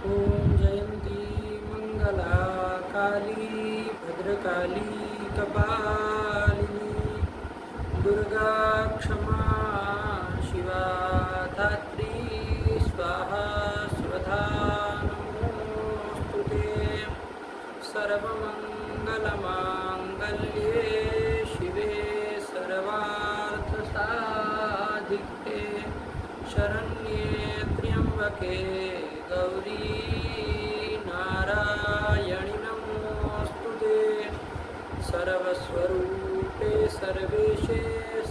ओम जयंती मंगला काली भद्रकाली कपालिनी दुर्गा क्षमा शिवा धात्री स्वाहा स्वधा नमोस्तुते सर्वमंगलमांगल्ये शिवे सर्वार्थसाधिके शरण्ये त्र्यंबके गौरी नारायणि नमोस्तुते सर्वस्वरूपे सर्वेशे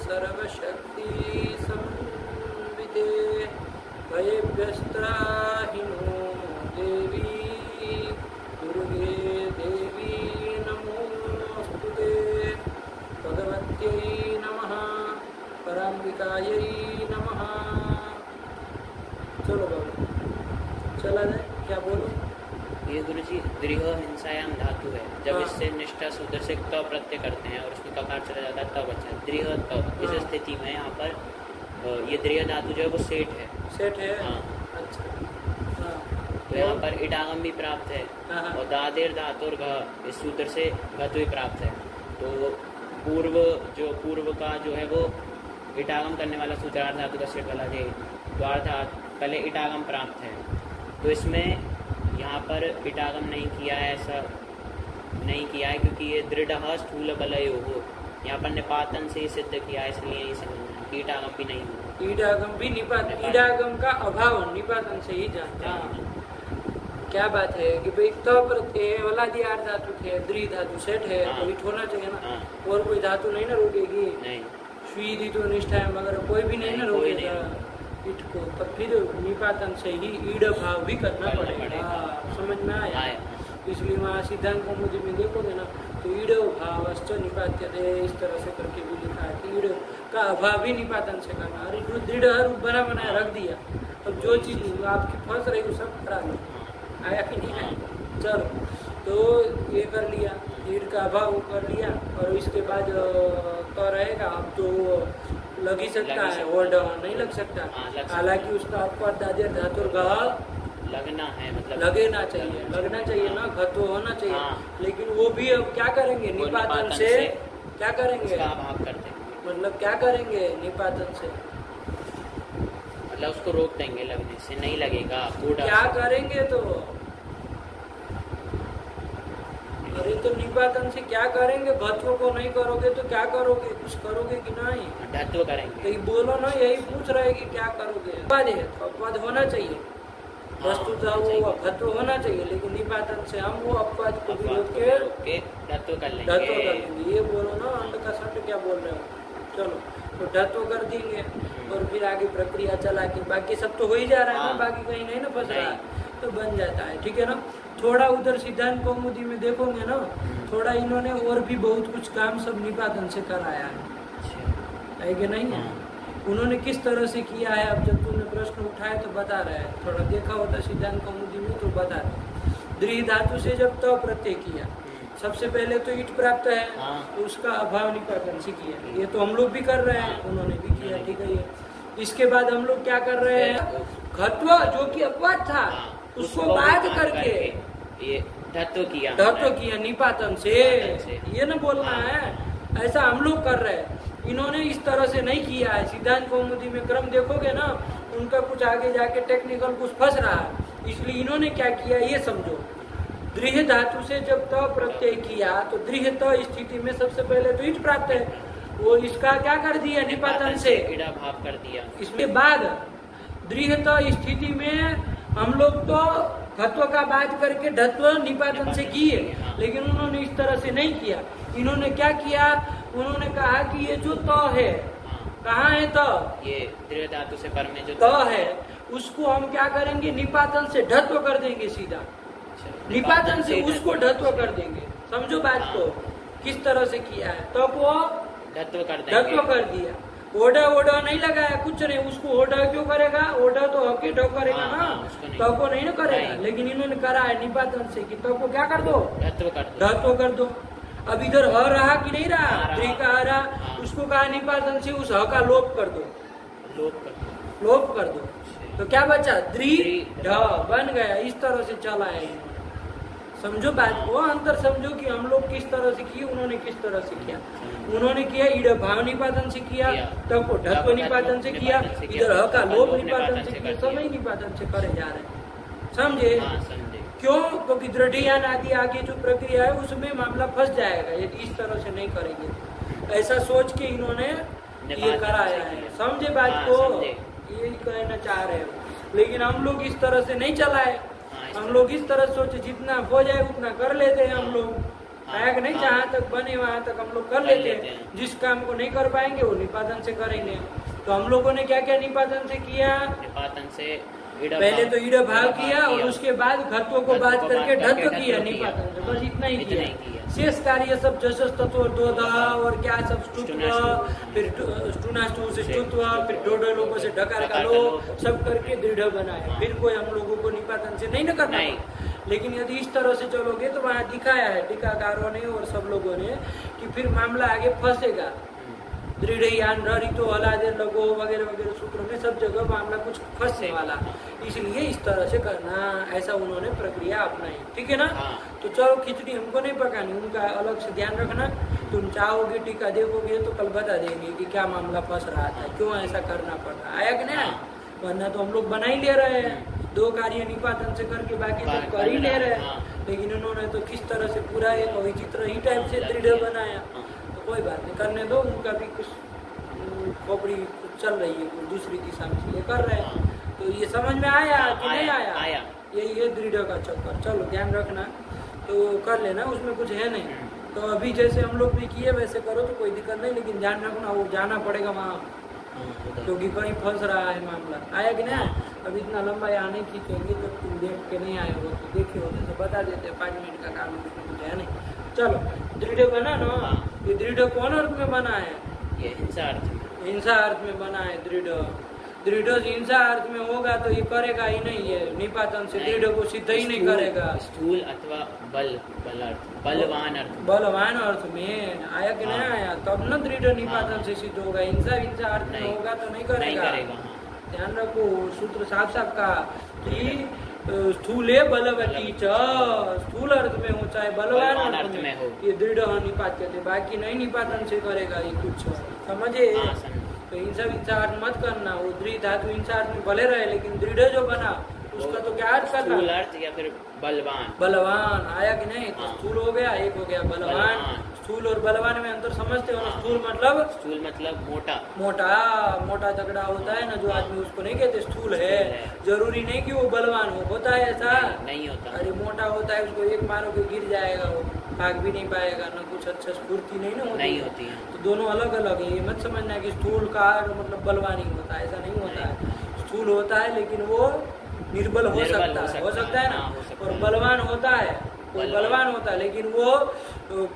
सर्वशक्ति समन्विते भयभ्यस्त्राहिनो देवी दुर्गे देवी नमोस्तुते भगवत्यै नमः पराम्बिकायै नमः। चलो बाबू चला जाए, क्या बोलो? ये गुरुजी दृढ़ हिंसायाम धातु है, जब इससे निष्ठा सूत्र से त प्रत्यय करते हैं और उसमें ककार चला जाता है तब बचा दृढ़ त। इस स्थिति में यहाँ पर ये दृढ़ धातु जो है वो सेठ है। सेठ है? हाँ। अच्छा। हाँ। तो यहाँ पर इटागम भी प्राप्त है और दादेर धातु और घ इस सूत्र से घत्व भी प्राप्त है। तो पूर्व का जो है वो इटागम करने वाला सूत्रार्थ धातु का सेठ वाला है, द्वार्थ पहले इटागम प्राप्त है। तो इसमें यहाँ पर इटागम नहीं किया है, ऐसा नहीं किया है क्योंकि ये दृढ़ स्थूल बलयो हो, यहाँ पर निपातन से ही सिद्ध किया है, इसलिए ये समझना इटागम भी नहीं हो। ईडागम भी ईडागम का अभाव निपातन से ही जानते हैं। क्या बात है कि भाई त प्रत्यय वाला दिया धातु थे, द्रि धातु सेठ है तो इट होना चाहिए ना। और कोई धातु नहीं ना रोकेगी, स्वीधि तो निष्ठा है मगर कोई भी नहीं ना रोकेगा इट को, तब फिर निपातन से ही ईड भाव भी करना पड़ेगा। समझ में आया? इसलिए वहाँ सिद्धांत कौमुदी में देखोगे ना तो ईड भावश्च निपात्यते इस तरह से करके भी लिखा है कि ईड का अभाव भी निपातन से करना। अरे जो दृढ़ रूप बना बनाया रख दिया, अब जो चीज आपकी फंस रही वो सब करा लो। आया कि नहीं आया? चलो तो ये कर लिया, ईड का अभाव कर लिया और इसके बाद तो रहेगा। अब तो लग ही सकता है, वर्ड नहीं लग सकता, हालांकि उसका आपको दादेर धातु लगना है, मतलब लगना चाहिए ना, घत्व होना चाहिए। लेकिन वो भी अब क्या करेंगे निपातन से क्या करेंगे, अभाव करते हैं। मतलब क्या करेंगे निपातन से, मतलब उसको रोक देंगे, लगने से नहीं लगेगा। क्या करेंगे तो अरे तो निपातन से क्या करेंगे, घत्व को नहीं करोगे तो क्या करोगे, कुछ करोगे कि नहीं? घत्व करेंगे। तो बोलो ना, यही पूछ रहे कि क्या करोगे। अपवाद है तो अपवाद होना चाहिए, वस्तुतः वो घत्व होना चाहिए, लेकिन निपातन से हम वो अपवाद को भी रोक के घत्व कर लेंगे। ये बोलो ना, अंत का संत क्या बोल रहे हो। चलो तो घत्व कर देंगे और फिर आगे प्रक्रिया चला के बाकी सब तो हो ही जा रहा है ना, बाकी कहीं नहीं ना फंस रहा है तो बन जाता है। ठीक है ना? थोड़ा उधर सिद्धांत कौमुदी में देखोगे ना, थोड़ा इन्होंने और भी बहुत कुछ काम सब निपातन से कराया है कि नहीं है? उन्होंने किस तरह से किया है, अब जब तुमने प्रश्न उठाया तो बता रहे हैं, थोड़ा देखा होता सिद्धांत कौमुदी में तो बता रहे। दृढ़ धातु से जब त प्रत्यय किया, सबसे पहले तो ईट प्राप्त है तो उसका अभाव निपातन से किया, ये तो हम लोग भी कर रहे हैं, उन्होंने भी किया। ठीक है, ये इसके बाद हम लोग क्या कर रहे हैं, घत्व जो कि अपवाद था उसको बाध करके ये धत्व किया निपातन से, ये ना बोलना है। ऐसा हम लोग कर रहे हैं, इन्होंने इस तरह से नहीं किया है। सिद्धांत कौमुदी में क्रम देखोगे ना, उनका कुछ आगे जाके टेक्निकल कुछ फंस रहा है, इसलिए इन्होंने क्या किया ये समझो। दृढ़ धातु से जब त प्रत्यय किया तो दृढ़ त स्थिति में सबसे पहले तो ईट प्राप्त है, वो इसका क्या कर दिया निपातन से ईड़ा भाव कर दिया। इसके बाद दृढ़ त स्थिति में हम लोग तो घत्व का बात करके धत्व निपातन से किए, लेकिन उन्होंने इस तरह से नहीं किया। इन्होंने क्या किया, उन्होंने कहा कि ये जो त है, कहाँ है त, ये दृढ़ धातु से पर में जो त है उसको हम क्या करेंगे निपातन से ढत्व कर देंगे, सीधा निपातन से उसको ढत्व कर देंगे। समझो बात को किस तरह से किया है, तब वो ढत्व कर दिया। ओडा नहीं लगाया, कुछ नहीं, उसको ओडा क्यों करेगा, ओडा तो हके ढो करेगा ना, तो को नहीं ना करेगा। लेकिन इन्होंने करा है निपातन से कि तो को क्या कर दो, धत्व कर दो। अब इधर ह रहा कि नहीं रहा, द्रि का रहा, उसको कहा निपातन से उस ह का लोप कर दो, लोप कर दो। तो क्या बचा? दृढ़ बन गया। इस तरह से चला है इन्होंने। समझो बात को, अंतर समझो कि हम लोग किस तरह से किए, उन्होंने किस तरह से किया। उन्होंने किया ईड भाव निपातन से किया, तब को ढत्व निपातन से किया, इधर ह का लोभ निपातन से किया, समय निपातन से करे जा रहे हैं। समझे? क्यों? क्योंकि दृढ़ियान आदि आगे जो प्रक्रिया है उसमें मामला फंस जाएगा यदि इस तरह से नहीं करेंगे। ऐसा सोच के इन्होंने ये कराया है। समझे बात को? यही कहना चाह रहे हो। लेकिन हम लोग इस तरह से नहीं चलाए। हम लोग इस तरह सोचे जितना हो जाए उतना कर लेते हैं। हम लोग आग नहीं, जहाँ तक बने वहाँ तक हम लोग कर लेते हैं। जिस काम को नहीं कर पाएंगे वो निपातन से करेंगे। तो हम लोगों ने क्या क्या निपातन से किया? निपातन से पहले तो ईड़ भाव किया और उसके बाद घत्वों को बात करके ढत्व किया निपातन से। बस इतना ही किया। शेष कार्य सब जशस तत्व दोधा और क्या सब स्तुत्व, फिर स्टूनास्तु से स्तुत्व, फिर डोडो लोगों से ढकार का लो, सब करके दृढ़ बनाए। फिर कोई हम लोगों को निपातन से नहीं न करना। लेकिन यदि इस तरह से चलोगे तो वहाँ दिखाया है टीकाकारों ने और सब लोगों ने कि फिर मामला आगे फंसेगा। दृढ़यान ररितो हलादे लगो वगैरह वगैरह सूत्रों में सब जगह मामला कुछ फंसने वाला, इसलिए इस तरह से करना, ऐसा उन्होंने प्रक्रिया अपनाई। ठीक है ना? तो चलो खिचड़ी हमको नहीं पकानी, उनका अलग से ध्यान रखना। तुम चाहोगे टीका देखोगे तो कल बता देंगे कि क्या मामला फंस रहा था, क्यों ऐसा करना पड़ रहा। आया कि नहीं? वरना तो हम लोग बना ही ले रहे हैं, दो कार्य निपातन से करके बाकी सब कर ही ले रहे हैं। लेकिन उन्होंने तो किस तरह से पूरा एक विचित्र ही टाइप से दृढ़ बनाया। कोई बात नहीं, करने दो। उनका भी कुछ खोपड़ी चल रही है, कोई दूसरी दिशा में ये कर रहे हैं। तो ये समझ में आया कि नहीं आया? यही है दृढ़ का चक्कर। चलो ध्यान रखना, तो कर लेना, उसमें कुछ है नहीं। तो अभी जैसे हम लोग भी किए वैसे करो तो कोई दिक्कत नहीं, लेकिन ध्यान रखना वो जाना पड़ेगा वहाँ, क्योंकि कहीं फंस रहा है मामला। आया कि नहीं? अब इतना लंबा यहाँ नहीं खींचेंगे, जब तुम देख के नहीं आए हो तो देखे होते तो बता देते। 5 मिनट का काम है नहीं। चलो दृढ़ बना ना। ये दृढ़ कौन अर्थ में बना है? ये हिंसा अर्थ में। हिंसा अर्थ में बना है दृढ़। दृढ़ हिंसा अर्थ में होगा तो ये करेगा ही नहीं, ये निपातन से दृढ़ को सिद्ध ही नहीं करेगा। स्थूल अथवा बलवान अर्थ, बलवान अर्थ में आया कि नहीं आया? तब न दृढ़ निपातन से सिद्ध होगा। हिंसा अर्थ में होगा तो नहीं करेगा। ध्यान रखो, सूत्र साफ साफ कहा कि स्थूले बलवती च, स्थूल अर्थ में हो चाहे बलवान अर्थ में हो, ये दृढ़ निपात कहते, बाकी नहीं निपातन से करेगा ये कुछ। समझे? तो हिंसा अर्थ मत करना। वो दृढ़ धातु हिंसा अर्थ में भले रहे, लेकिन दृढ़ जो बना उसका तो क्या अर्थ करना? स्थूल अर्थ या फिर बलवान। बलवान आया कि नहीं? तो स्थूल हो गया, एक हो गया बलवान। स्थूल और बलवान में अंतर समझते हो ना? स्थूल मतलब मोटा, मोटा तगड़ा होता है ना जो आदमी, उसको नहीं कहते स्थूल है। जरूरी नहीं कि वो बलवान हो, होता है ऐसा? नहीं होता। अरे मोटा होता है, उसको एक मारो के गिर जाएगा, वो भाग भी नहीं पाएगा, ना कुछ अच्छा स्फूर्ति नहीं ना नहीं होती है। तो दोनों अलग अलग है। ये मत समझना कि स्थूल का मतलब बलवान ही होता है, ऐसा नहीं होता है। स्थूल होता है लेकिन वो निर्बल हो सकता है ना, और बलवान होता है, कोई बलवान होता है लेकिन वो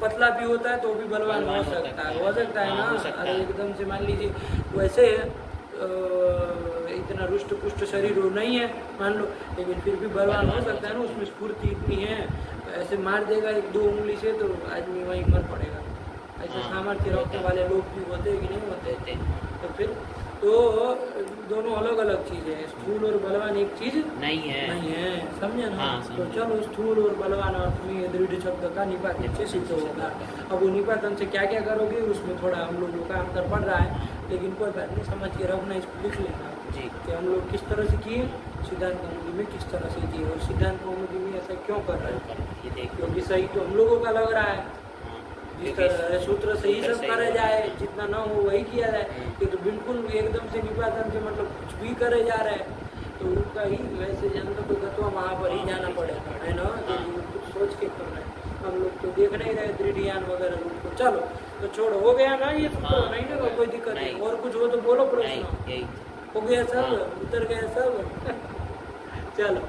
पतला भी होता है तो भी बलवान हो सकता है ना। अरे एकदम से मान लीजिए वैसे इतना रुष्ट पुष्ट शरीर नहीं है मान लो, लेकिन फिर भी बलवान हो सकता है ना, उसमें स्फूर्ति इतनी है। ऐसे मार देगा 1-2 उंगली से तो आदमी वहीं मर पड़ेगा। ऐसे सामर्थ्य रखने वाले लोग भी होते कि नहीं होते? तो फिर तो दोनों अलग अलग चीज है। स्थूल और बलवान एक चीज नहीं है, समझे ना? तो चलो स्थूल और बलवान अर्थ में दृढ़ शब्द का निपातन से सिद्ध होगा। अब वो निपातन से क्या क्या करोगे उसमें थोड़ा हम लोगों का अंतर पड़ रहा है, लेकिन कोई बात नहीं, समझ के रखना, इसको लिख लेना जी कि हम लोग किस तरह से किए, सिद्धांत कौमुदी में किस तरह से किए, और सिद्धांत कौमुदी में ऐसा क्यों कर रहे हैं, क्योंकि सही तो हम लोगों का लग रहा है। जिस तरह सूत्र से ही सब करा जाए, जितना ना हो वही किया जाए। ये तो बिल्कुल एकदम से निपातन से मतलब कुछ भी करे जा रहे हैं, तो उनका ही वैसे जनता को तत्व वहाँ पर ही जाना पड़ेगा, है ना? कुछ सोच के कर रहे हैं हम लोग, तो देख नहीं रहे दृढ़ियान वगैरह उनको। चलो तो छोड़ो, हो गया ना ये सूत्र? नहीं ना, कोई दिक्कत नहीं। और कुछ हो तो बोलो, प्रश्न हो गया सब, उतर गया सब। चलो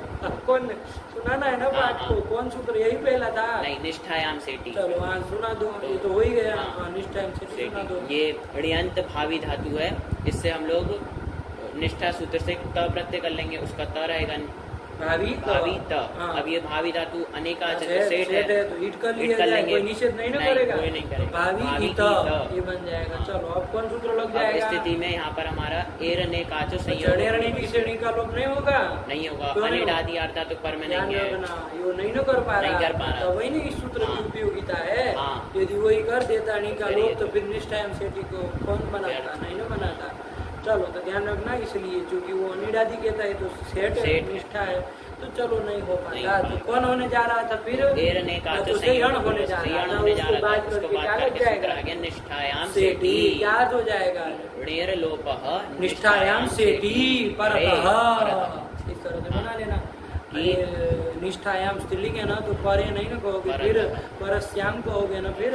कौन सुनाना है ना बात को? कौन सूत्र? यही पहला था नहीं, निष्ठायाम सेठी। चलो हाँ सुना दो, ये तो हो ही गया। निष्ठायाम सेठी सुना दो। ये ऋण्यंत भावी धातु है, इससे हम लोग निष्ठा सूत्र से त प्रत्यय कर लेंगे, उसका त रहेगा भावी त। अब ये भावी धातु अनेकाच सेठ है तो ईट कर लिया जाए, कोई निषेध नहीं ना करेगा, कोई नहीं करेगा। भावी त ये बन जाएगा। चलो अब कौन सूत्र लग जाएगा? स्थिति में यहाँ पर हमारा एर ने काचो संयोग की श्रेणी का लोप नहीं होगा, नहीं होगा। अनिडादि अर्थात पर में नहीं है, यो नहीं न कर पा नहीं कर पा रहा, तो वही नहीं इस सूत्र की उपयोगिता है। यदि वही कर देता नहीं का लोप तो फिर निष्ठायाम सेठी को कौन बनाता, नहीं न बनाता। चलो तो ध्यान रखना, इसलिए क्योंकि वो अनिडादि कहता है तो सेठ निष्ठा है, तो चलो नहीं हो पाता। तो कौन होने जा रहा था फिर? तो संयण होने जा रहा था, उसको बात करके क्या लग जाएगा? निष्ठायाम सेठी क्या हो जाएगा? ऋण लोपः निष्ठायाम सेठी परतः, इस तरह से बना लेना। निष्ठायाम स्त्रीलिंग है ना, तो परे नहीं ना कहोगे, फिर परस्याम कहोगे ना, फिर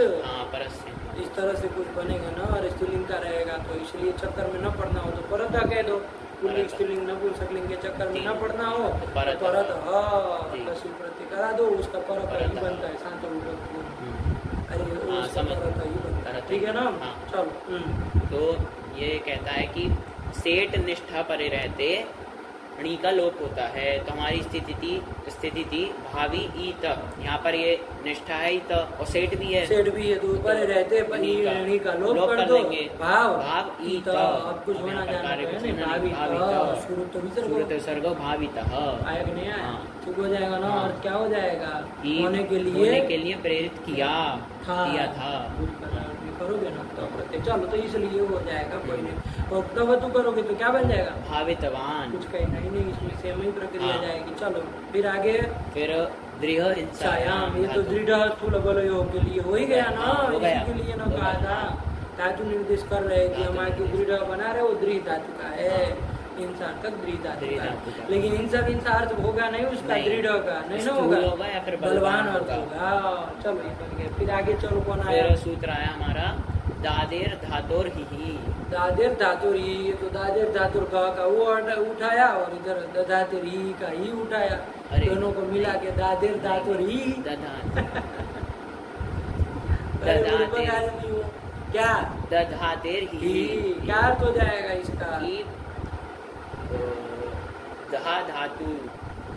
इस तरह से कुछ बनेगा ना, और स्त्रीलिंग का रहेगा। तो इसलिए चक्कर में न पड़ना हो तो परत कह दो, पुल्लिंग स्त्रीलिंग नपुंसकलिंग के चक्कर में न पड़ना हो तो परत तहसील प्रत्यय करा दो, उसका परत ही बनता है, शांत बनता है। ठीक है ना? चलो तो ये कहता है कि सेठ निष्ठा परे रहते णी का लोप होता है, तो हमारी स्थिति थी भावी ईत। यहाँ पर ये निष्ठा है ईत और सेठ भी है, तो ऊपर रहते णी का लोप कर दो, भाव ईत। अब कुछ होना विसर्ग भावित आएगा नहीं आया, ठीक हो जाएगा ना। और क्या हो जाएगा? होने के लिए प्रेरित किया था, करोगे ना तो प्रत्यय। चलो तो इसलिए हो जाएगा, कोई नहीं। और तब तू करोगे तो क्या बन जाएगा? भावितवान। कुछ कहीं नहीं, इसमें सेम ही प्रक्रिया जाएगी। चलो फिर आगे, फिर दृढ़ हिंसायाम, ये तो दृढ़ स्थूल बल योग के लिए हो ही गया ना, इसी के लिए ना कहा था। धातु निर्देश कर रहे कि हम आगे दृढ़ बना रहे, वो दृढ़ धातु का है, इंसार्थक दृढ़ धातु का। लेकिन इंसार्थ होगा नहीं उसका, दृढ़ का नहीं ना होगा, या फिर बलवान अर्थ होगा। चलो ये बन गया। फिर आगे चलो कौन आया? फिर सूत्र आया हमारा दादेर धातुर ही। दादेर धातुर ही, तो दादेर धातुर का वो उठाया और इधर दधातेर ही का ही उठाया, दोनों को मिला के दादेर धातुर ही। क्या दधातेर ही क्या अर्थ हो जाएगा इसका? दहा धातु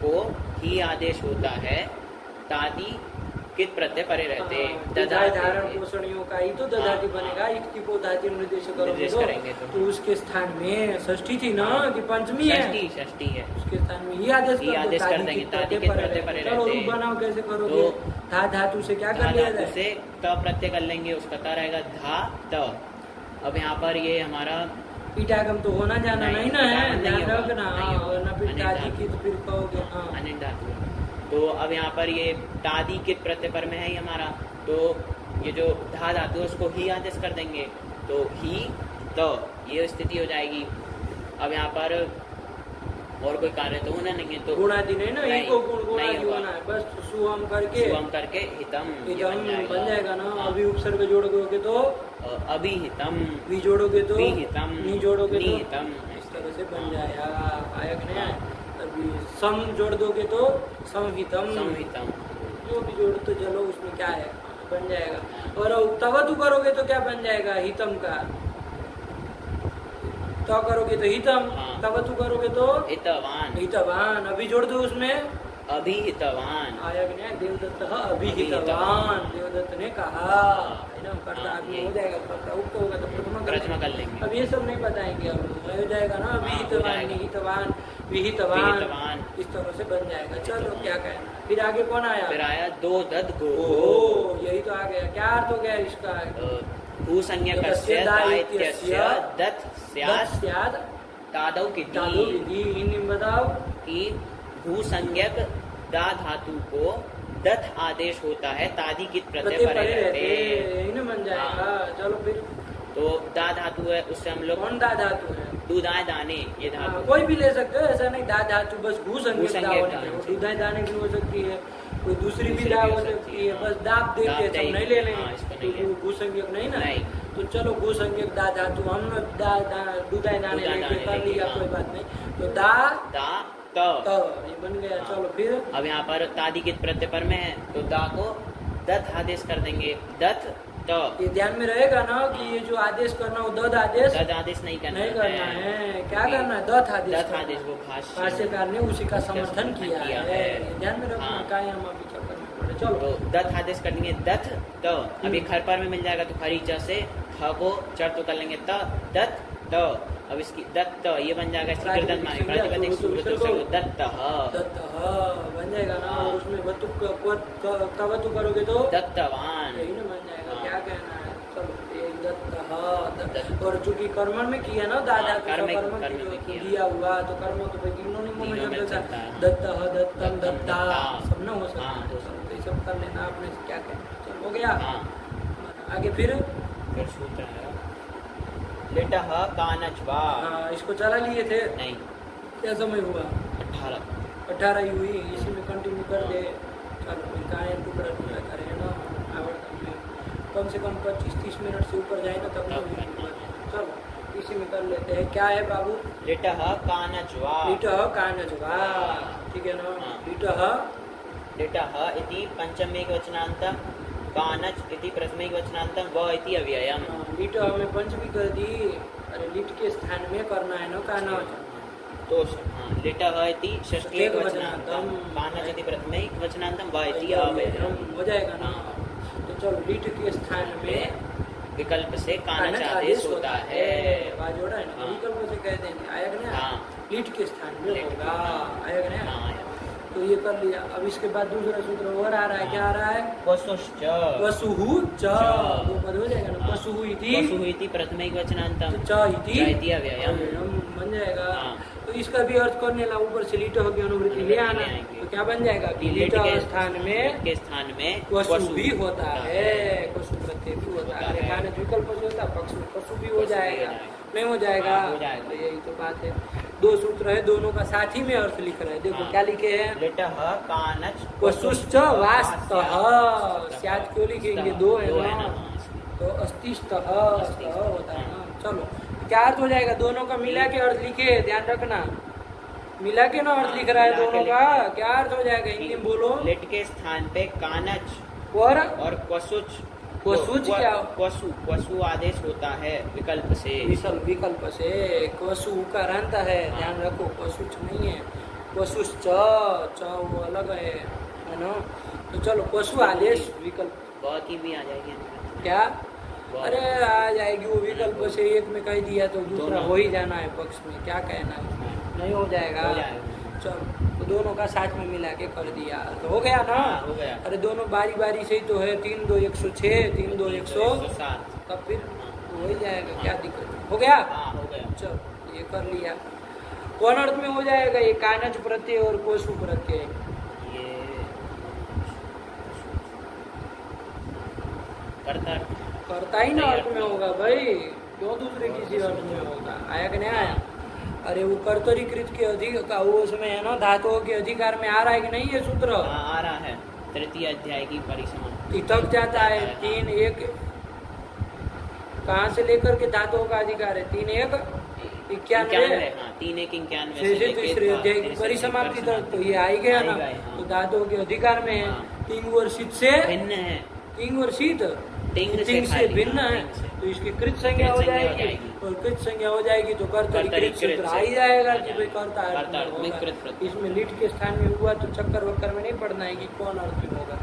को ही आदेश होता है, तादी कित प्रत्यय परे रहते। दधाई धारण पोषणियों का ही तो दधाती बनेगा। इक्ति को धातु निर्देश करेंगे तो उसके स्थान में षष्ठी थी ना कि पंचमी है? षष्ठी है, उसके स्थान में ही आदेश कर देंगे, तादी कित प्रत्यय परे रहते। चलो रूप बनाओ, कैसे करोगे? धा धातु से क्या कर लिया जाए? से त प्रत्यय कर लेंगे, उसका त रहेगा धा त। अब यहाँ पर ये हमारा ईटागम तो होना जाना नहीं ना है, ध्यान रखना, वरना फिर तादी कित फिर कहोगे। अनिट धातु। तो अब यहाँ पर ये तादी कित प्रत्यय पर में है ही हमारा, तो ये जो धा धातु है उसको ही आदेश कर देंगे, तो ही तो ये स्थिति हो जाएगी। अब यहाँ पर और कोई कार्य तो होना नहीं है, तो गुणादि नहीं ना, इनको गुणादि होना है, बस सुवम करके हितम बन जाएगा ना। अभी उपसर्ग जोड़ोगे तो अभिहितम, भी जोड़ोगे तो विहितम, नी जोड़ोगे तो निहितम, इस तरह से बन जाएगा। आयक नहीं आया। अभी सम जोड़ दोगे तो संहितम, जो भी जोड़ तो चलो उसमें क्या है, बन जाएगा। और तवतु करोगे तो क्या बन जाएगा? हितम का। तो करोगे तो हितम, तवतु करोगे तो हितवान। अभी जोड़ दो उसमें अभिहितवान। आयक ने देवदत्त अभिहितवान, देवदत्त ने कहा है ना, कर्ता आदमी हो जाएगा, कर्ता उक्त होगा तो प्रथमा कर लेंगे। अब ये सब नहीं बताएंगे, अब हो जाएगा ना अभिहितवान, निहितवान, विहितवान, इस तरह से बन जाएगा। चलो क्या कहना। फिर आगे कौन आया? फिर आया दो दद गो। यही तो आ गया। क्या अर्थ हो गया इसका? भूसंज्ञकस्य दायित्वस्य दत् स्यात् तादौ की हिंदी में बताओ कि भूसंज्ञक दा धातु को दत् आदेश होता है, तादी कित प्रत्यय परे रहते, बन जाएगा। चलो फिर तो दा धातु है, उससे हम लोग कौन दा धातु है? दूधाए दाने, ये धातु कोई भी ले सकते हो, ऐसा नहीं दा धातु बस भूसंज्ञक। दूधाए दाने भी हो सकती है, कोई दूसरी भी दा हो सकती है, बस दाब देख के सब नहीं ले लेंगे, भूसंज्ञक नहीं ना। तो चलो भूसंज्ञक दा धातु हम दूधाए दाने लेके कर लिया, कोई बात नहीं। तो दा ये बन गया। चलो फिर अब यहाँ पर तादी कित प्रत्यय पर में है, तो दा को दत्त आदेश कर देंगे। दत्त तो ये ध्यान में रहेगा ना कि ये जो आदेश करना वो दद आदेश नहीं करना है। क्या करना है? दत आदेश वो भाष्यकार ने उसी का समर्थन किया है। ध्यान में रखना। क्या हम अभी करना पड़े। चलो तो दत आदेश कर लेंगे दत तो अभी खरपर में मिल जाएगा तो खरी च से ख को चढ़ तो कर लेंगे त दत तो अब इसकी दत्त ये बन जाएगा दत्त बन जाएगा ना। और उसमें वतु करोगे तो दत्तवान यही ना बन जाएगा। क्या कहना है? चलो दत्त। और चूंकि कर्म में किया ना दादा कर्म किया हुआ तो कर्म तो में दत्त दत्तम दत्ता सब ना हो सकता। तो सब कर लेना आपने। क्या कहना? चलो हो गया। आगे फिर सूत्र है लेटह कानचवा। इसको चला लिए थे नहीं। क्या समय हुआ? 18 ही हुई। इसी में कंटिन्यू कर दे। चलो कायन टुकड़ा टुकड़ा करें ना आवर्तन में कम से कम 25-30 मिनट से ऊपर जाए ना तब। चलो इसी में कर लेते हैं। क्या है बाबू? लेटह कानचवा। ठीक है ना। लेटह इति पंचमेक वचनांत कानच इति प्रथमेक वचनांतम व इति अव्ययम। लिट हमें पंचमी कर दी। अरे लिट के स्थान में करना है ना कानच। तो लिट इति षष्ठी वचनांतम कानच इति प्रथमेक वचनांतम व इति अव्ययम हो जाएगा ना। तो चलो लिट के स्थान में विकल्प से कानच आदेश होता है। जोड़ा है ना। विकल्प से कह देंगे आया कि नहीं? लिट के स्थान में होगा। आया कि नहीं? तो ये कर लिया। अब इसके बाद दूसरा सूत्र और आ रहा है। क्या आ रहा है? वसुहु च दो पद हो जाएगा ना। वसुहु इति प्रथमिक वचनांतम च इति अव्ययम बन जाएगा। तो इसका भी अर्थ करने ला ऊपर से लीट की अनुवृत्ति ले आना। तो क्या बन जाएगा? लीट के स्थान में वसु भी होता है। वसु प्रत्यय भी होता है। खाने विकल्प से होता है। पक्ष में वसु भी हो जाएगा। नहीं हो जाएगा? यही तो बात है। दो सूत्र है दोनों का साथ ही में अर्थ लिख रहे हैं। देखो क्या लिखे हैं? वसुश्च वास्तः। स्यात् क्यों लिखेंगे? दो है ना। तो अस्तिष्ठः होता है ना। चलो क्या अर्थ हो जाएगा? दोनों का मिला के अर्थ लिखे। ध्यान रखना मिला के ना अर्थ लिख रहा है दोनों का। क्या अर्थ हो जाएगा? हिंदी में बोलो। लेट के स्थान पे कानच और क्वसुच। क्या? क्वसु आदेश होता है विकल्प से। विकल्प से क्वसु का अंत है। ध्यान रखो क्वसुच नहीं है। क्वसुच च वो अलग है ना। तो चलो क्वसु आदेश विकल्प बहुत ही भी आ जाएगी। क्या? अरे आ जाएगी वो विकल्प से। एक में कह दिया तो दूसरा हो ही जाना है पक्ष में। क्या कहना है? नहीं हो जाएगा। चलो तो दोनों का साथ में मिला के कर दिया तो हो गया ना। हो गया। अरे दोनों बारी बारी से ही तो है। 3 2 106 3 2 107 तब फिर हो ही जाएगा। क्या दिक्कत है? हो गया। हो गया। चलो ये कर लिया। कौन अर्थ में हो जाएगा? ये कानच प्रत्यय और कोसु प्रत्यय। ये करता ही ना अर्थ में होगा भाई। क्यों दूसरे किसी अर्थ में होगा? आया कि नहीं आया? अरे वो कर्तरीकृत के अधिक का वो उसमें है ना धातुओं के अधिकार में आ रहा है कि नहीं? ये सूत्र आ रहा है। तृतीय अध्याय की परिसमाप्ति तक जाता है। 3 1 कहाँ से लेकर के धातुओं का अधिकार है? 3 1 91। 3 1 91 से तीसरे अध्याय की परिसमाप्ति तक तो ये आ ही गया ना। तो धातुओं के अधिकार में है। 3 वर्षित से भिन्न है। 3 वर्षित 3 से भिन्न है। तो इसकी कृत संज्ञा हो जाएगी। और कृत संज्ञा हो जाएगी तो कर्तरीकृत सूत्र आ ही जाएगा कि भाई करता है। इसमें लिट के स्थान में हुआ तो चक्कर वक्कर में नहीं पड़ना है कि कौन अर्थ में होगा।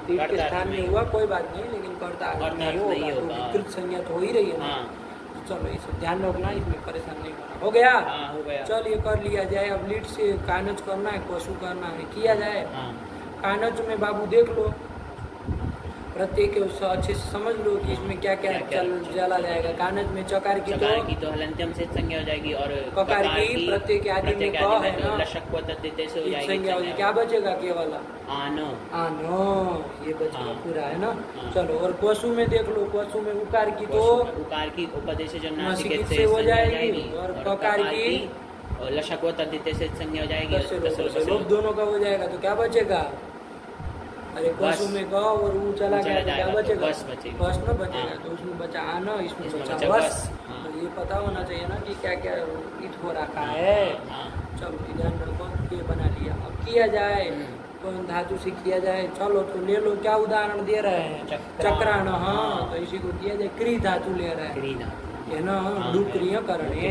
लिट के स्थान में हुआ कोई बात नहीं लेकिन करता नहीं होगा। कृत संज्ञा तो हो ही रही है ना। चलो इसे ध्यान रखना। इसमें परेशान नहीं होना। हो गया। चल ये कर लिया जाए। अब लिट से कानच करना है कोसु करना है। किया जाए। कानच में बाबू देख लो प्रत्येक अच्छे से समझ लो कि इसमें क्या क्या चला जाएगा। कानच में चकार की तो हलंत्यम से संज्ञा हो जाएगी और ककार की प्रत्येक आदि में क है ना लशक तद्धिते से हो जाएगी। क्या बचेगा? केवल आनो ये बचेगा पूरा है ना। चलो और कोसु में देख लो। कोसु में उकार की तो उकार की उपदेश से हो जाएगी और ककार की लशक तद्धिते से संज्ञा हो जाएगी। दोनों का हो जाएगा तो क्या बचेगा? अरे कोसु में ग और वो चला गया तो क्या बचेगा? बस न बचेगा। तो उसमें बचा आना इसमें बचा बस। तो ये पता होना चाहिए ना कि क्या क्या इट हो रखा है। चलो ध्यान रखो। ये बना लिया। अब किया जाए कौन धातु से किया जाए, चलो तो ले लो, क्या उदाहरण दे रहे हैं, चक्राण। हाँ, तो इसी को किया जाए, क्री धातु ले रहा है ना, डुक्रिय करणे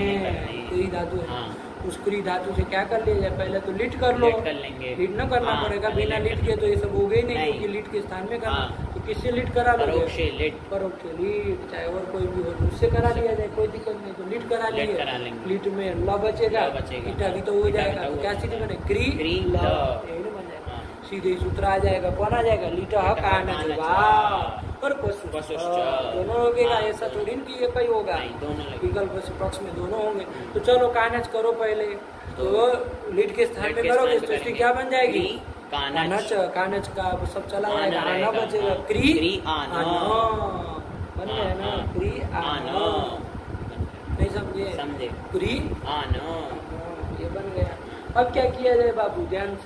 क्री धातु है। उस क्री धातु से क्या कर लिया जाए, पहले तो लिट कर लो, लिट न करना पड़ेगा, बिना लिट के तो ये सब हो गई नहीं, क्योंकि लिट के स्थान में करना। तो किससे लिट करा लो, परोक्ष लिट, चाहे और कोई भी हो उससे करा लिया जाए, कोई दिक्कत नहीं। तो लिट करा लिए, लिट में ल बचेगा, इटा भी तो हो जाएगा, तो क्या स्थिति बने, क्री ल, यही बन जाएगा, सीधे सूत्र आ जाएगा, कौन आ जाएगा, लिट कानच और पशु दोनों लगेगा, ऐसा थोड़ी कि एक ही होगा, विकल्प से पक्ष में दोनों होंगे। तो चलो कानच करो पहले, तो लिट के स्थान में करोगे तो इसकी क्या बन जाएगी, कानच। कानच का सब चला जाएगा, आना बचेगा, क्री आना बन गया ना, क्री आना, नहीं समझे, क्री आना, ये बन गया। अब क्या किया जाए बाबू, ध्यान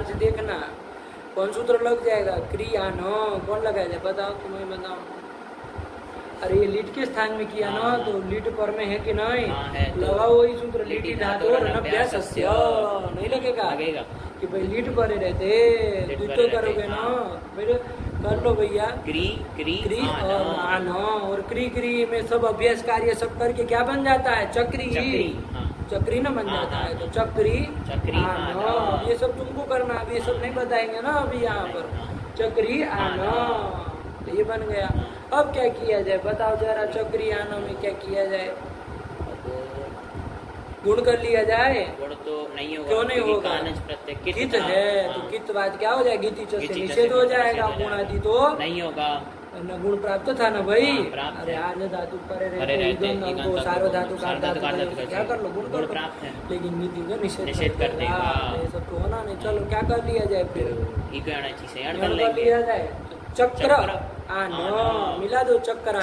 से देखना, कौन सूत्र लग जाएगा, क्रिया न, कौन लगाया जाए, बताओ, तुम्हें बताओ। अरे ये लिट के स्थान में किया ना, तो लिट पर में है कि नहीं, लगाओ वही सूत्र, लिटी धातु अनभ्यासस्य, नहीं लगेगा कि भाई लिट पर रहते, तो करोगे ना, फिर कर लो भैया, क्री और आन, और क्री में सब अभ्यास कार्य सब करके क्या बन जाता है, चक्री न बन जाता है, तो चक्री आन, ये सब तुमको करना, अब ये सब नहीं बताएंगे ना अभी यहाँ पर, चक्री आन, तो ये बन गया। अब क्या किया जाए बताओ जरा, चक्री आन में क्या किया जाए, गुण कर लिया जाए, गुण तो नहीं होगा, क्यों नहीं होगा, कित है तो कित बाद क्या हो जाएगा, गीति से निषेध हो जाएगा, गुण आदि तो नहीं होगा, न गुण प्राप्त था ना भाई, अरे आर्य धातु परे रहते, सार्वधातु क्या कर लो, गुण कर लो, लेकिन नीति का निषेध कर देगा, ये सब तो होना नहीं। चलो क्या कर लिया जाए, फिर कर लिया जाए, चक्र आन, मिला दो, चक्र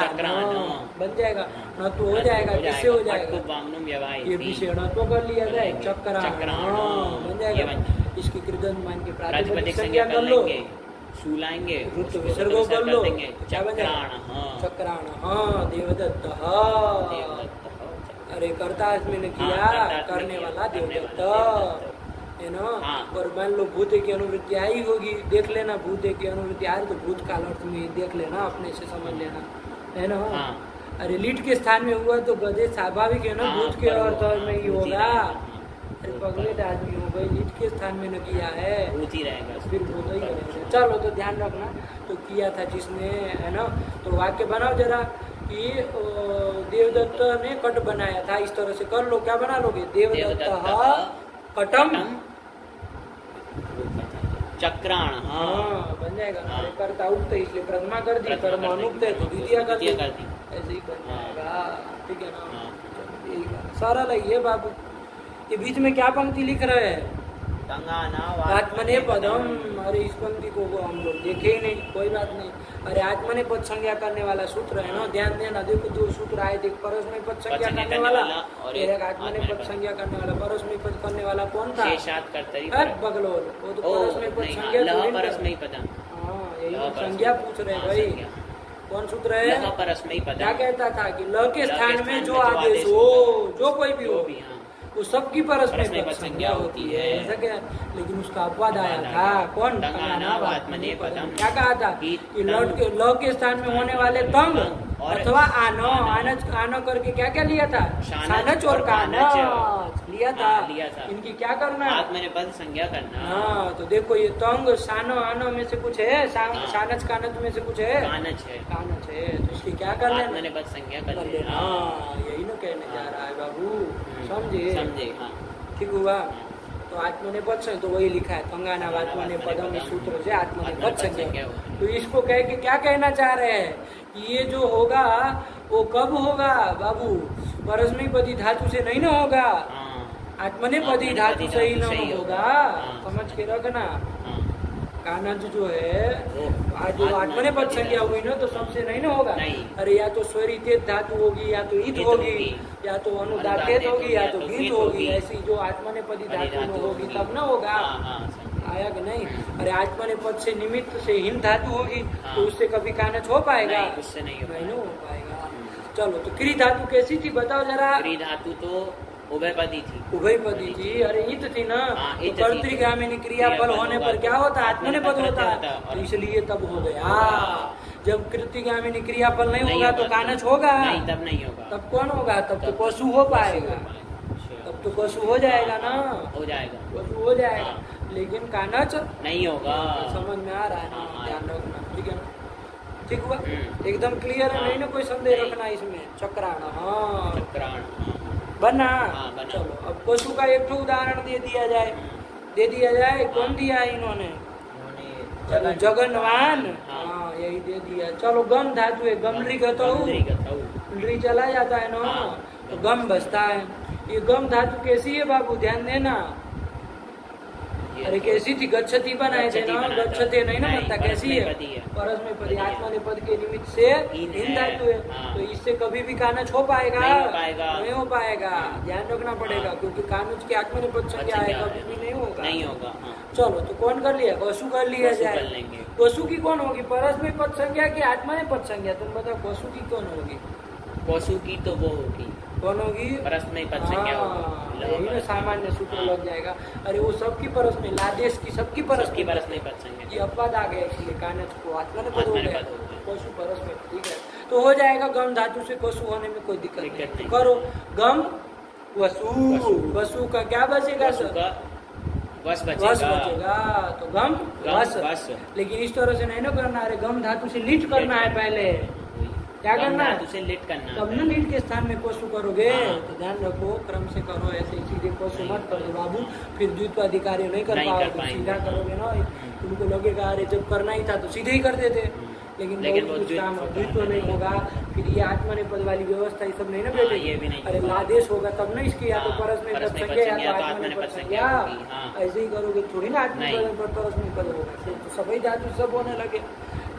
बन जाएगा, न तो हो जाएगा, किससे हो जाएगा, ये विषेणत्व कर लिया जाए, चक्र बन जाएगा, इसकी कृदंत मान के प्रातिपदिक संज्ञा कर लो, लाएंगे, विसर्गो कर लो, क्या बन जाएगा, चक्राण, हाँ, देवदत्त, अरे कर्ता में किया, करने वाला देवदत्त है ना, और मान लो भूत की अनुवृत्ति आई होगी, देख लेना, भूत की अनुवृत्ति आई तो भूतकाल अर्थ में देख लेना, अपने से समझ लेना, है ना। अरे लीट के स्थान में हुआ तो गधे स्वाभाविक है ना, भूत के अर्थ में ही होगा, अरे पगलेट आदमी हो गई, लीट के स्थान में न किया है, भूत ही रहेगा, फिर भूत ही रहेगा। चलो तो ध्यान रखना, तो किया था जिसने, है ना, तो वाक्य बनाओ जरा कि देवदत्त ने कट बनाया था, इस तरह से कर लो, क्या बना लोगे, देवदत्त कटम चक्राण, हाँ बन जाएगा, कर्ता उक्त इसलिए प्रथमा कर दी, कर्म अनुक्त है तो द्वितीय कर दी, ऐसे ही बन जाएगा, ठीक है ना, सारा लगे बाबू। ये बीच में क्या पंक्ति लिख रहे हैं, आत्मने पदम, अरे इस पंक्ति को हम लोग देखे ही नहीं, कोई बात नहीं, अरे आत्मने पद संज्ञा करने वाला सूत्र है ना, ध्यान देना, देखो दो सूत्र आए थे, परस्मय पद संज्ञा करने वाला और एक आत्मने पद संज्ञा करने वाला। परस्मय पद करने वाला कौन था, बगलोल, वो तो परस्मय पद संज्ञा, हाँ यही संज्ञा पूछ रहे भाई, कौन सूत्र है, परस्मय पद, क्या कहता था कि ल के स्थान में जो आदेश हो, जो कोई भी हो, वो सबकी परस्मय पद संज्ञा होती है, ऐसा क्या, लेकिन उसका अपवाद आया था, कौन, क्या कहा था कि ल के स्थान में होने वाले तंग अथवा आनो, आनो करके क्या क्या लिया था, सानच और कानच लिया था, इनकी क्या करना, आत्मने पद संज्ञा करना। हाँ तो देखो ये तंग सानो आनो में से कुछ है, सानच कानच में से कुछ है, कानच है, तो इसकी क्या करना, आत्मने पद संज्ञा कर लेना, यही ना कहने जा रहा है बाबू, समझे, ठीक हुआ। तो आत्मनेपद से तो वही लिखा है, कंगाना आत्मनेपदम, इस सूत्र से आत्मनेपद संज्ञा। तो इसको कह के क्या कहना चाह रहे हैं कि ये जो होगा वो कब होगा बाबू, परस्मैपदी धातु से नहीं ना होगा, आत्मनेपदी धातु से ही ना होगा, समझ के रखना। कानज जो है आज जो आत्मनेपद संज्ञा हुई ना, तो सबसे नहीं ना होगा, अरे या तो स्वरित धातु होगी, या तो ईद होगी, या तो अनुदात होगी, या तो गीत होगी, ऐसी जो आत्मनेपदी धातु में होगी तब ना होगा, आया कि नहीं। अरे आत्मनेपद से निमित्त से हिम धातु होगी तो उससे कभी कानच हो पाएगा, उससे नहीं हो पाएगा। चलो तो क्री धातु कैसी थी बताओ जरा, क्री धातु तो उभयपदी थी। उभयपदी थी, अरे ईत थी ना। तो कर्तृगामिनी क्रियाफल होने पर क्या होता है? आत्मनेपद होता है, तो इसलिए तब हो गया। जब कर्तृगामिनी क्रियाफल नहीं होगा तो कानच होगा नहीं, तब नहीं होगा। तब कौन होगा? तब तो पशु हो पाएगा, तब तो पशु हो जाएगा ना, हो जाएगा, पशु हो जाएगा, लेकिन कानच नहीं होगा। समझ में आ रहा है ना? ध्यान रखना, ठीक है ना? ठीक हुआ, एकदम क्लियर है, नहीं ना कोई संदेह रखना इसमें। चक्राण, हाँ चक्राण बना। बना। चलो अब पशु का एक उदाहरण दे दिया जाए, दे दिया जाए। कौन दिया है इन्होंने? जगनवान, हाँ यही दे दिया। चलो गम धातु है, गमरी गतऊ चला जाता है ना, तो गम बचता है। ये गम धातु कैसी है बाबू? ध्यान देना। अरे कैसी थी? गच्छति बनाए थे ना, गच्छते नहीं ना बनता। कैसी है? परस्मैपदी, आत्मनेपद के निमित्त से इन धातु है, तो इससे कभी भी कानच हो पाएगा? नहीं हो पाएगा, ध्यान रखना पड़ेगा, क्योंकि कानच की आत्मनेपद संज्ञा है, कभी भी नहीं होगा। चलो तो कौन कर लिया? पशु कर लिया जाए। पशु की कौन होगी? परस्मैपद संज्ञा की आत्मनेपद संज्ञा? तुम बताओ पशु की कौन होगी? पशु की तो वो होगी, कौन होगी? परस्मैपद संज्ञा यही ना सामान्य सूत्र लग जाएगा। अरे वो सबकी परस्मै, लादेश की सबकी परस्मैपद संज्ञा। ये अपवाद आ गया, इसलिए कानच को आत्मनेपद हो गया, पशु परस्मै, ठीक है। तो हो जाएगा गम धातु से पशु होने में कोई दिक्कत नहीं। करो गम वसु, वसु का क्या बचेगा? वस बचेगा, तो गम वस। लेकिन इस तरह से नहीं ना करना, अरे गम धातु से लिट करना है पहले। क्या करना है? उसे लिट करना, तब ना लीट के स्थान में पशु करोगे। तो ध्यान रखो, क्रम से करो, ऐसे सीधे पशु मत करो बाबू, फिर द्वित्वाधिकारी नहीं कर पाओगे। सीधा करोगे ना, तुमको लगेगा अरे जब करना ही था तो सीधे ही कर देते, लेकिन बहुत कुछ काम द्वित्व नहीं होगा। फिर ये आत्मनेपद वाली व्यवस्था ये सब नहीं ना बैठेगी। अरे लादेश होगा तब ना इसकी, या तो परस्मैपद संज्ञा या तो आत्मनेपद संज्ञा। ऐसे ही करोगे थोड़ी ना आत्मनेपद परस्मैपद होगा, तो सभी धातु सब होने लगे।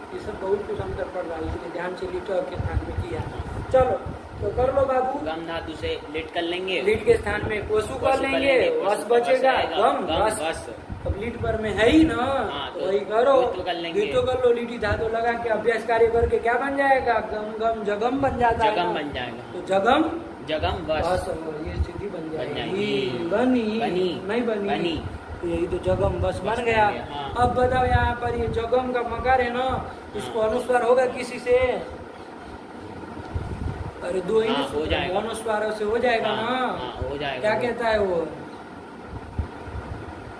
ये सब बहुत कुछ अंतर पड़ रहा है, इसलिए ध्यान से लिट के स्थान में किया। चलो तो कर लो बाबू, गम धातु से लिट कर लेंगे, लिट के स्थान में पशु कर लेंगे, वस बचेगा, गम वस। अब लिट पर में है ही ना, तो वही करो, द्वित्व कर लो। लिटी धातु लगा के अभ्यास कार्य करके क्या बन जाएगा? गम गम जगम बन जाता है, जगम बन जाएगा। तो जगम जगम वस, ये स्थिति बन जाएगी। बनी नहीं बनी, तो यही तो जगम बस बन गया। अब बताओ यहाँ पर ये जगम का मकार है ना, इसको अनुस्वार होगा किसी से? अरे दो ही हो जाएगा, अनुस्वार से हो जाएगा ना, हो जाएगा। क्या कहता है वो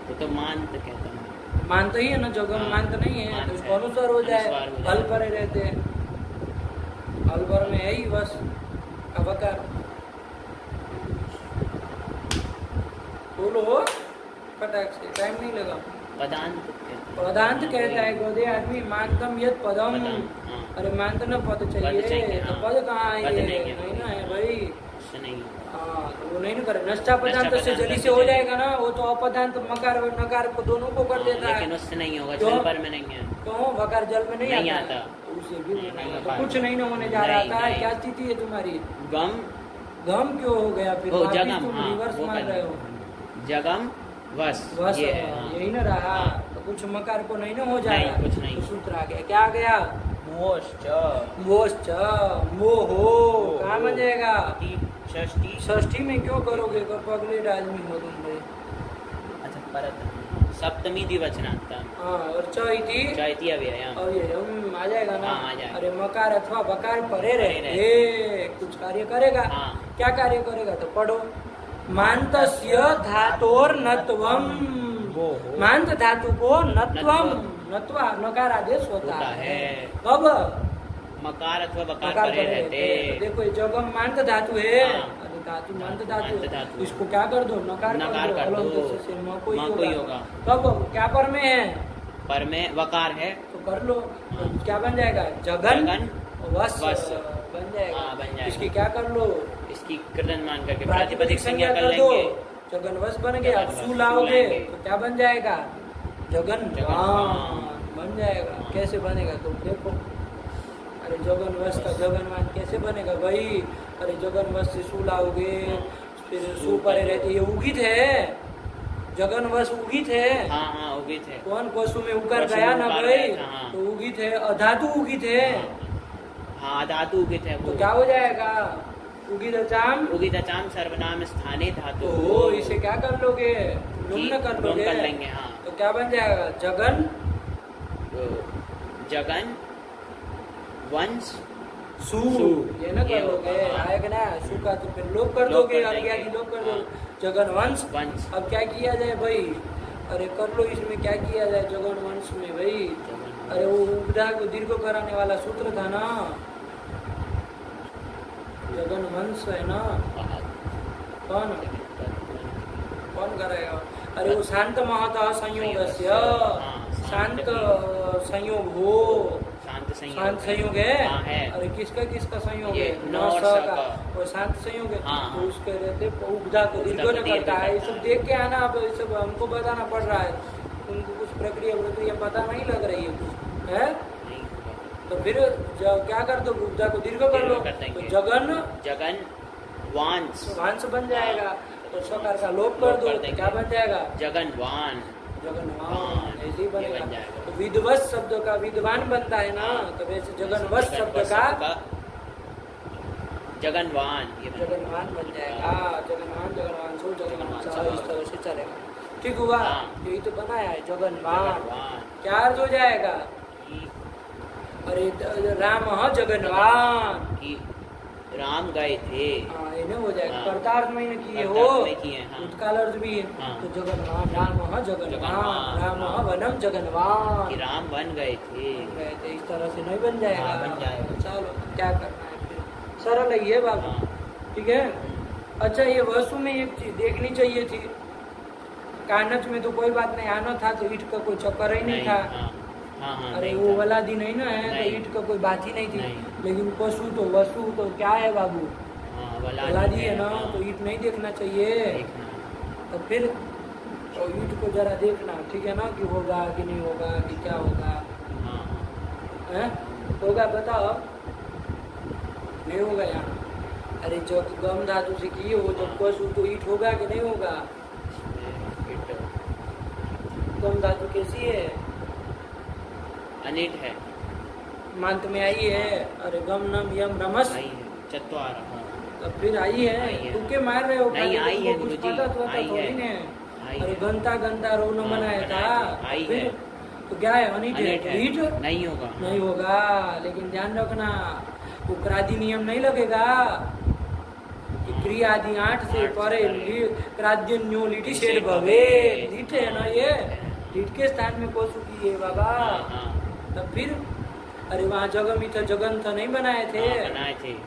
तो मांत कहता है, मानत ही है ना, जगम मानत नहीं है, तो इसको अनुस्वार हो जाए। हल पर रहते हैं, हल पर में है ही बस का बकार। बोलो फटाक से, टाइम नहीं लगा। पदांत कहता है गोदे आदमी, मानतम यद पदम। अरे मानत न पद चाहिए, तो पद कहाँ है? नहीं ना है भाई, हाँ तो वो नहीं ना करे। नष्टा पदांत से जल्दी से हो जाएगा ना, वो तो अपदांत मकार और नकार को दोनों को कर देता है, लेकिन उससे नहीं होगा, जल पर में नहीं है। क्यों? वकार जल में नहीं आता, उसे भी तो कुछ नहीं ना होने जा रहा था। क्या स्थिति है तुम्हारी? गम गम क्यों हो गया फिर? तुम रिवर्स मार रहे हो। जगम वस, यही ना रहा, तो कुछ मकार को नहीं ना हो जाएगा, कुछ नहीं। तो सूत्र आ गया, क्या आ गया? मोश्च मोहो, कहाँ बन जाएगा? षष्ठी में क्यों करोगे? पगले आदमी हो तुम भाई। अच्छा, परत सप्तमी द्विवचनांत, हाँ, और चौथी अव्ययम आ जाएगा ना। आ जाएगा। अरे मकार अथवा बकार परे रहे, कुछ कार्य करेगा। क्या कार्य करेगा? तो पढ़ो, मांतस्य धातोर नत्वम, मांत धातु को नत्वम, नत्वा नकार आदेश होता है। कब? मकार अथवा बकार परे रहते। देखो ये जगम मांत धातु है, धातु मांत धातु, इसको क्या कर दो? नकार कर दो, कोई होगा। कब? क्या पर में है? पर में वकार है, तो कर लो, क्या बन जाएगा? जगन वस बन जाएगा। इसकी क्या कर लो? इसकी कृदन मान करके प्रातिपदिक संज्ञा कर लेंगे, जगन वस बन गया। सु लाओगे तो क्या बन जाएगा? जगन बन जाएगा। कैसे बनेगा तुम देखो। अरे जगन वस का जगनवान कैसे बनेगा भाई? अरे जगन वस से सु लाओगे, फिर सु परे रहते, ये उगित है, जगन वस उगित है। हाँ उगित है। कौन पशु में उकर गया ना भाई, तो उगित है। अधातु उगित है, हाँ धातु उगित है, तो क्या हो जाएगा? उगितचाम सर्वनाम स्थाने धातु। तो इसे क्या कर लोगे? लुम्न कर लोगे। कर लेंगे। हाँ, तो क्या बन जाएगा? जगन जगन वंश सु, ये ना कर लोगे। आएगा ना सु का तो फिर लोप कर दोगे, आदि लोप कर दोगे। जगन वंश। अब क्या किया जाए भाई? अरे कर लो, इसमें क्या किया जाए जगन वंश में भाई? अरे वो उपधा को दीर्घ कराने वाला सूत्र था ना, जगन वंश है ना। कौन करेगा? अरे वो शांत महतः संयोगस्य, शांत संयोग हो, शांत संयोग है। अरे किसका संयोग है? न स का, वो शांत संयोग है। तो उसके रहते उपधा को दीर्घ न करता है। ये सब देख के आना, अब ये सब हमको बताना पड़ रहा है। उनको कुछ प्रक्रिया पता नहीं लग रही है कुछ है। तो फिर क्या कर दो? उपधा को दीर्घ कर लो, तो जगन वांश बन जाएगा। तो सकार का लोप कर दो, तो क्या बन जाएगा? जगनवान, ऐसे ही बनेगा। तो विद्वत शब्द का विद्वान बनता है ना, तो वैसे जगनवत शब्द का जगनवान बन जाएगा। जगनवान सो जगनवान, इस तरह से चलेगा। ठीक हुआ? यही तो बनाया है जगनवान। क्या अर्थ हो जाएगा? अरे राम जगनवान, राम गए थे। इन्हें हो जाएगा। कर्तार्थ में किए हो, उत्काल अर्थ भी है। तो जगनवान, राम जगनवान, राम वनम जगनवान, राम बन गए थे। इस तरह से नहीं बन जाएगा। बन जाएगा। चलो क्या करना है फिर, सरल है ये बाबू। ठीक है। अच्छा, ये वसु में एक चीज देखनी चाहिए थी। कानच में तो कोई बात नहीं, आना था तो ईट का कोई चक्कर ही नहीं था। अरे वो वाला दिन नहीं ना है, तो ईट का कोई बात ही नहीं थी। लेकिन पशु तो वसु तो क्या है बाबू? वलादी है ना, तो ईट नहीं देखना चाहिए। तो फिर तो ईट को जरा देखना, ठीक है ना, कि होगा कि नहीं होगा, कि क्या होगा। होगा बताओ? नहीं होगा यहाँ। अरे जो गम धातु से किए हो, जब पशु तो ईट होगा कि नहीं होगा? गम धातु कैसी है? अनिट है, मंत में आई है। अरे गम नम यम रमस चत्वार, तो फिर आई है। तुके मार रहे हो? नहीं आई है कुछ पता तो थोड़ी ने। अरे गंता रो न बनाया था। फिर तो क्या है? अनिट है। ईट नहीं होगा। लेकिन ध्यान रखना, वो क्रादि नियम नहीं लगेगा। क्रिया आदि 8 से परे क्राद्य न्यो लिटी शेड भवे, लीट है ना ये। लीट के स्थान में कोसु की है बाबा। तब फिर अरे वहाँ जगम था, जगन था, नहीं बनाए थे।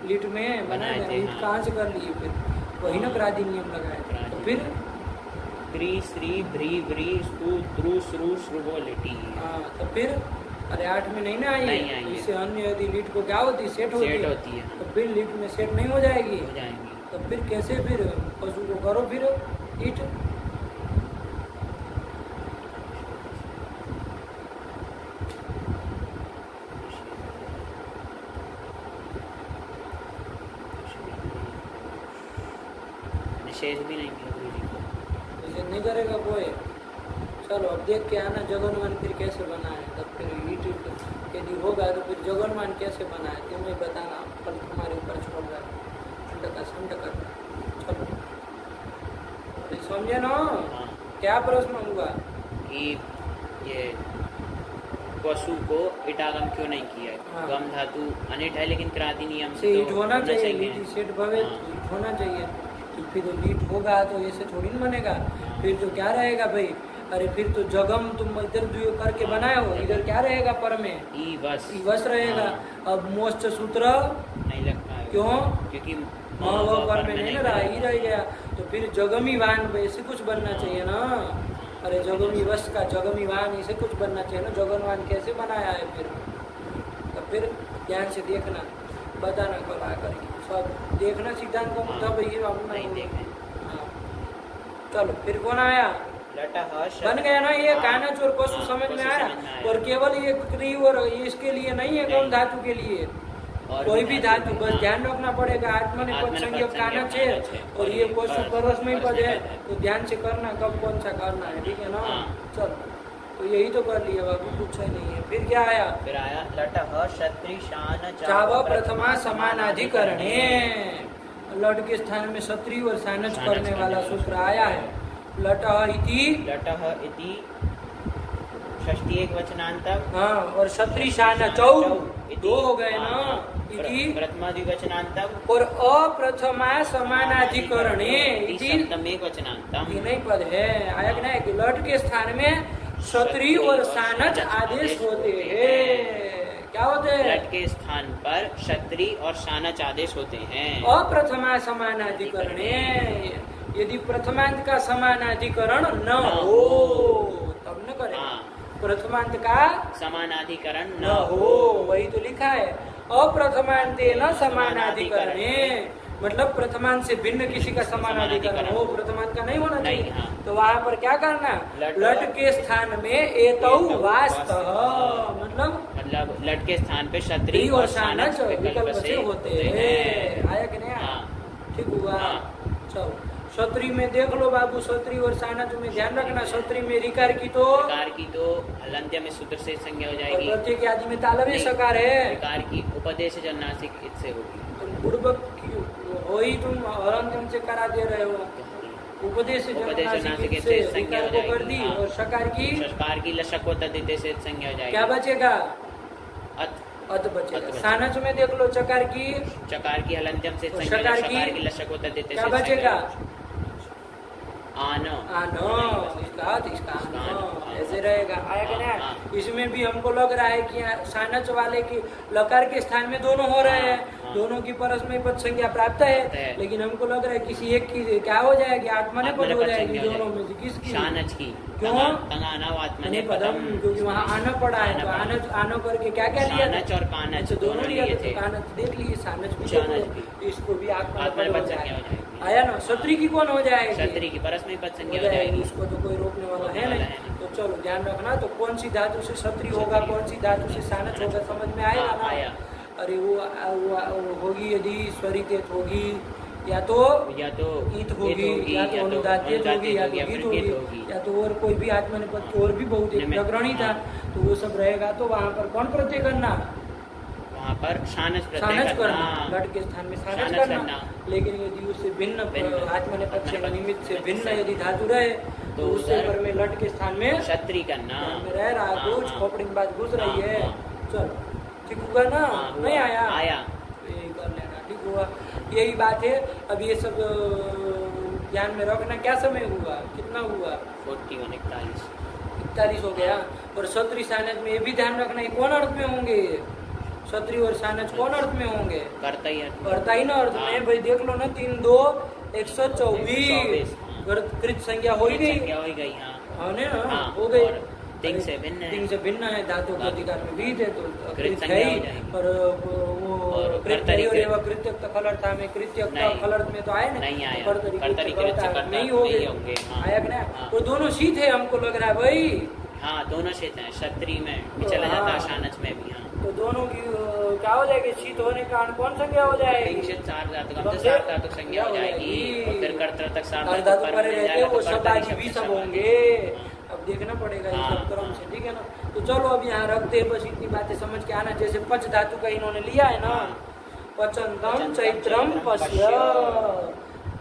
लीट में बनाए थे। लीट कहाँ से कर लिए? फिर वही ना क्रादि नियम लगाए। तो फिर त्रि श्री भ्री व्री स्तु द्रु श्रु श्रुवो लिटी। तो फिर अरे 8 में नहीं ना आई। इससे अन्य यदि लीट को क्या होती? सेट होती है। तो फिर लीट में सेट नहीं हो जाएगी। तो फिर कैसे? फिर पशु को करो फिर ईट। निषेध भी नहीं किया गुरु जी को। निषेध नहीं करेगा कोई। चलो अब देख के आना जगनवान फिर कैसे बना है। तब फिर ईट यदि होगा तो फिर जगनवान कैसे बना है तुम्हें बताना। कल तुम्हारे ऊपर छोड़ रहा है। चलो समझे ना? क्या प्रश्न हुआ कि ये पशु को इटागम क्यों नहीं किया? गम धातु अनिट है, लेकिन क्रादि नियम से ईट होना चाहिए। सेट भवे ईट होना चाहिए। तो फिर लीट होगा तो ऐसे थोड़ी ना बनेगा। फिर तो क्या रहेगा भाई? अरे फिर तो जगम तुम इधर जो करके बनाए हो, इधर क्या रहेगा? पर में ई वस रहेगा। अब मोस्ट सूत्र नहीं लगता है। क्यों? क्योंकि पर में नहीं रहा, ही रह गया। तो फिर जगमी वान ऐसे कुछ बनना चाहिए ना। अरे जगमी वश का जगमी वान ऐसे कुछ बनना चाहिए ना। जगनवान कैसे बनाया है फिर? तो फिर ध्यान से देखना, बताना कल आकर सब देखना। सिद्धांत का मुद्दा भैया हम नहीं देखें। चलो फिर कौन आया? बन गया ना ये कानच और पशु समझ में आया। और केवल ये क्री और इसके लिए नहीं है, गम धातु के लिए कोई भी धातु बस ध्यान रखना पड़ेगा। आत्मनिपद संज्ञक कानच है और ये पशु परस्मय पद है। तो ध्यान से करना कब कौन सा करना है। ठीक है ना? चलो तो यही तो कर लिया बाबू, कुछ नहीं है। फिर क्या आया? फिर आया लटह क्षत्रि शान चाव प्रथमा समानाधिकरणे। लट के स्थान में क्षत्रिय और सानच करने वाला सूत्र आया है। लटः इति षष्ठी एक वचनांतम, हाँ, और क्षत्रिय सानचौ दो हो गए ना, इति प्रथमा द्विवचनांतम और अप्रथमा समानाधिकरणे इति सप्तम एक वचनांतम। ये नहीं पद है, आया कि नहीं कि लट के स्थान में क्षत्रिय और सानच आदेश होते हैं। क्या होते हैं? लट के स्थान पर क्षत्रिय और सानच आदेश होते हैं। अप्रथमा समानाधिकरणे, यदि प्रथमांत का समानाधिकरण न हो तब न करें। प्रथमांत का समानाधिकरण न हो, वही तो लिखा है, अप्रथमांते न समानाधिकरणे, मतलब प्रथमांत से भिन्न किसी का समानाधिकरण हो, प्रथमांत का नहीं होना चाहिए। तो वहाँ पर क्या करना, लट के स्थान में एतौ वास्तव, मतलब लट के स्थान पे क्षत्रिय और सानच विकल्प से होते हैं। आया कि नहीं? ठीक हुआ। चलो क्षत्रिय में देख लो बाबू, क्षत्रिय और सानच में ध्यान रखना। क्षत्रिय में रिकार की तो हलंत्य में सूत्र से संज्ञा हो जाएगी, प्रत्येक आदि में तालव्य सकार है। रिकार की उपदेश जन्नासिक से होगी। तुम बुड़बक हो ही, तुम हलंत्यम से करा दे रहे हो। उपदेश जन्नासिक से रिकार को कर दी, और सकार की लशक को तद्धिते से संज्ञा हो जाएगी। क्या बचेगा? अत बचेगा। सानच में देख लो चकार की हलंत्यम से शकार की लशक को तद्धिते क्या बचेगा? आनो इसका ऐसे रहेगा। आया कि नहीं? इसमें भी हमको लग रहा है कि सानच वाले की लकार के स्थान में दोनों हो रहे हैं, दोनों की परस्मय पद संज्ञा प्राप्त है, लेकिन हमको लग रहा है किसी एक की क्या हो जाएगी, आत्मने पद हो जाएगी दोनों में से। किसकी? सानच की। क्यों? आत्मने पदम, क्योंकि वहाँ आना पड़ा है, तो आनो करके क्या क्या लिया? सानच और कानच दोनों लिया थे। कानच देख लीजिए, सानच भी, इसको भी आत्मने पद जाएगा। आया ना? क्षत्रिय की कौन हो जाएगी? क्षत्रिय की परस्मय पद संज्ञा हो जाएगी। इसको तो कोई रोकने वाला है नहीं। तो चलो ध्यान रखना, तो कौन सी धातु से क्षत्रिय होगा, कौन सी धातु से सानच होगा, समझ में आएगा ना? अरे वो होगी, यदि स्वरित होगी, या तो ईत होगी, या तो अनुदात्य होगी, या तो गीत होगी, या तो और कोई भी आत्मने पद की और भी बहुत एक प्रकरणी था, तो वो सब रहेगा। तो वहाँ पर कौन प्रत्यय करना? वहाँ पर सानच करना, लट के स्थान में सानच करना। लेकिन यदि उससे भिन्न आत्मने पद से निमित्त से भिन्न यदि धातु रहे, तो उससे पर में लट के स्थान में क्षत्रिय करना रह रहा, कुछ खोपड़ी की बात घुस रही है। चलो ठीक होगा ना? नहीं आया? यही कर लेना, ठीक हुआ। यही बात है। अब ये सब ध्यान में रखना। क्या समय हुआ, कितना हुआ? 41 हो गया। और क्षत्रिय सानच में ये भी ध्यान रखना, कौन अर्थ में होंगे? क्षत्रिय और सानच कौन अर्थ में होंगे? कर्ता ही ना अर्थ में। भाई देख लो ना, 3 2 124 कृत संज्ञा हो ही गई। हाँ ना, हो गई। तिंग से भिन्न है, धातु के अधिकार में भी थे, तो कृत है ही। और वो कृत्यक्त खलर्थ में, कृत्यक्त खलर्थ में तो आए नहीं, नहीं हो गए। आया कि नहीं? तो दोनों शीत है, हमको लग रहा है भाई। हाँ, दोनों शीत है। क्षत्रिय में चला जाता है, सानच में भी। तो दोनों की क्या हो जाएगी? शीत होने के कारण कौन संज्ञा हो जाएगी? 4 धातु संज्ञा हो जाएगी, और फिर कर्तृ तक 4 धातु परे रहते, वो शब्द आदि भी सब होंगे। अब देखना पड़ेगा ये सब क्रम से, ठीक है ना? तो चलो अब यहाँ रखते हैं, बस इतनी बातें समझ के आना। जैसे पच धातु का इन्होंने लिया है ना, पचंतम चैत्रम पश्य,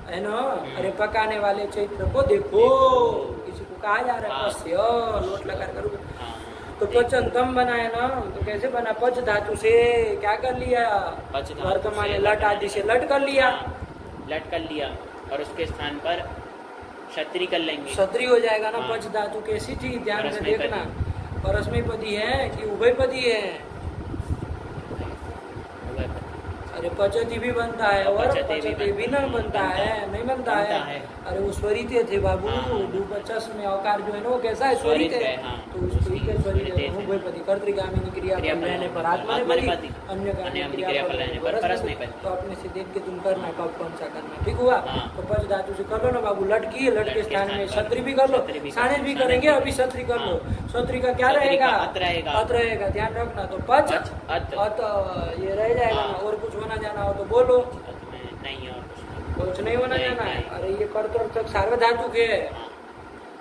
है ना? अरे पकाने वाले चैत्र को देखो, किसी को कहा जा रहा है पश्य, लोट लगा करो। तो पचंतम बना है ना, तो कैसे बना? पच धातु से क्या कर लिया? वर्तमान लट आदि से लट कर लिया, और उसके स्थान पर क्षत्रिय कर लेंगे। क्षत्रिय हो जाएगा ना। पच धातु कैसी थी, ध्यान से देखना। परस्मैपदी है कि उभयपदी है? अरे पचती भी बनता है और पचते भी न बनता है, नहीं बनता है। अरे वो स्वरित थे बाबू, दुपचस में अवकार जो है ना, वो कैसा है? स्वरित है। तो उभयपदी कर्तृगामिनी क्रिया रहने पर आत्मनेपदी, अन्य क्रिया पर रहने पर परस्मैपदी। तो अपने से देख के तुम करना कब कौन सा करना, ठीक हुआ? तो पच धातु से कर लो ना बाबू। लट की, लट के स्थान में क्षत्रिय भी कर लो, सानच भी करेंगे। अभी क्षत्रिय कर लो। क्षत्रिय का क्या रहेगा? अत रहेगा, ध्यान रखना। तो पच अत ये रह जाएगा। और कुछ होना जाना हो तो बोलो। नहीं, और कुछ नहीं होना जाना है। अरे ये कर्तृ सार्वधातुक है,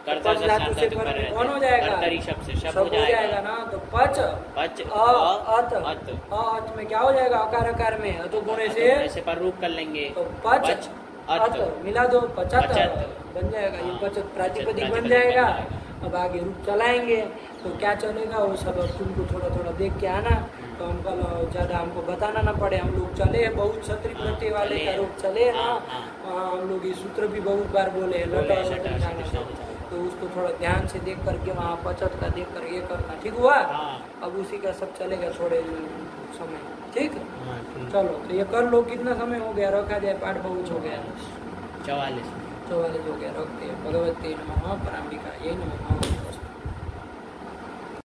कर्ता पच धातु से पर कौन हो जाएगा? कर्तरी शब्द से शब्द हो जाएगा ना। तो पच पच अत अत में क्या हो जाएगा? अकार अकार में तो गुणे से पर रूप कर लेंगे। तो पच अत मिला दो पचत बन जाएगा। ये पचत प्रातिपदिक बन जाएगा। अब आगे रूप चलाएंगे तो क्या चलेगा वो सब अब तुमको थोड़ा थोड़ा देख के आना, तो हमको ज़्यादा हमको बताना ना पड़े। हम लोग चले बहुत छत्री प्रत्यय वाले का रूप चले ना। हम लोग ये सूत्र भी बहुत बार बोले तो उसको थोड़ा ध्यान से देख करके वहाँ पचत का देख कर ये करना। ठीक हुआ? अब उसी का सब चलेगा थोड़े समय। ठीक, चलो तो ये कर लो। कितना समय हो गया? रखा जाए, पाठ बहुत हो गया। 44 हो गया। रखते हैं। भगवते नमः, पराम्बिका ये नमः।